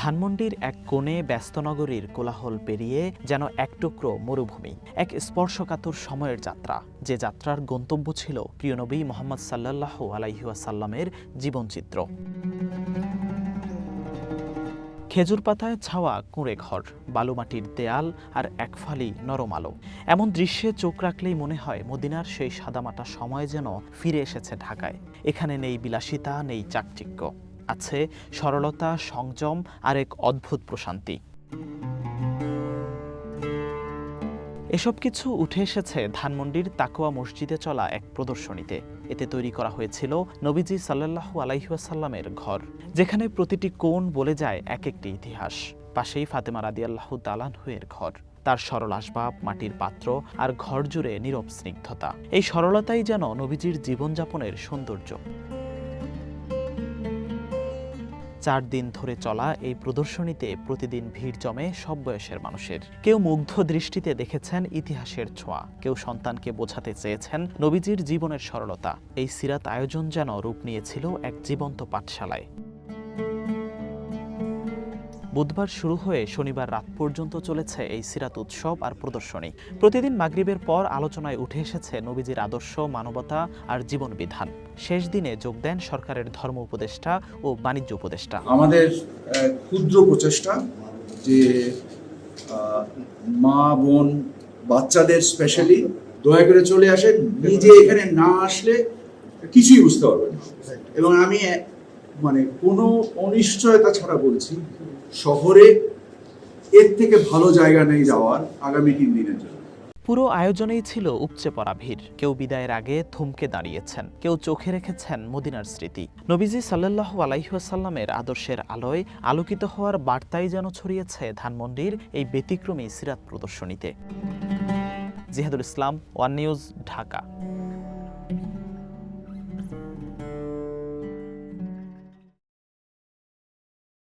ধানমন্ডির এক কোণে ব্যস্ত নগরীর কোলাহল পেরিয়ে যেন এক টুকরো মরুভূমি, এক স্পর্শকাতর সময়ের যাত্রা, যে যাত্রার গন্তব্য ছিল প্রিয় নবী মুহাম্মদ সাল্লাল্লাহু আলাইহি ওয়াসাল্লামের জীবনচিত্র। খেজুর পাতায় ছাওয়া কুঁড়ে ঘর, বালুমাটির দেয়াল আর এক ফালি নরম আলো। এমন দৃশ্যে চোখ রাখলেই মনে হয় মদিনার সেই সাদামাটা সময় যেন ফিরে এসেছে ঢাকায়। এখানে নেই বিলাসিতা, নেই চাকচিক্য, আছে সরলতা, সংযম আর এক অদ্ভুত প্রশান্তি। এসব কিছু উঠে এসেছে ধানমন্ডির তাকওয়া মসজিদে চলা এক প্রদর্শনীতে। এতে তৈরি করা হয়েছিল নবীজি সাল্লাল্লাহু আলাইহি ওয়াসাল্লামের ঘর, যেখানে প্রতিটি কোণ বলে যায় এক একটি ইতিহাস। পাশেই ফাতেমা রাদিয়াল্লাহু তাআলা আনহা-এর ঘর, তার সরল আসবাব, মাটির পাত্র আর ঘর জুড়ে নীরব স্নিগ্ধতা। এই সরলতাই যেন নবীজির জীবনযাপনের সৌন্দর্য। 4 দিন ধরে চলা এই প্রদর্শনীতে প্রতিদিন ভিড় জমে সব বয়সের মানুষের। কেউ মুগ্ধ দৃষ্টিতে দেখেছেন ইতিহাসের ছোঁয়া, কেউ সন্তানকে বোঝাতে চেয়েছেন নবীজির জীবনের সরলতা। এই সিরাত আয়োজন যেন রূপ নিয়েছিল এক জীবন্ত পাঠশালায়। বুধবার শুরু হয়ে শনিবার রাত পর্যন্ত চলেছে এই সিরাত উৎসব আর প্রদর্শনী। প্রতিদিন মাগরিবের পর আলোচনায় উঠে এসেছে নবীজির আদর্শ, মানবতা আর জীবন বিধান। শেষ দিনে যোগ দেন সরকারের ধর্ম উপদেষ্টা ও বাণিজ্য উপদেষ্টা। আমাদের ক্ষুদ্র প্রচেষ্টা যে মা বোন বাচ্চাদের স্পেশালি দয়া করে চলে আসেন, নিজে এখানে না আসলে কিছুই বুঝতে পারবেন না। এবং আমি কোনো অনিশ্চয়তা ছাড়া বলছি, শহরে এর থেকে ভালো জায়গা নেই যাওয়ার আগামী 3 দিনের জন্য। পুরো আয়োজনেই ছিল উপচে পড়া ভিড়। কেউ বিদায়ের আগে থমকে দাঁড়িয়েছেন, কেউ চোখে রেখেছেন মদিনার স্মৃতি। নবীজি সাল্লাল্লাহু আলাইহি ওয়াসাল্লামের আদর্শের আলোয় আলোকিত হওয়ার বার্তাই যেন ছড়িয়েছে ধানমন্ডির এই ব্যতিক্রমী সিরাত প্রদর্শনীতে। জিহাদুল ইসলাম, ওয়ান নিউজ, ঢাকা।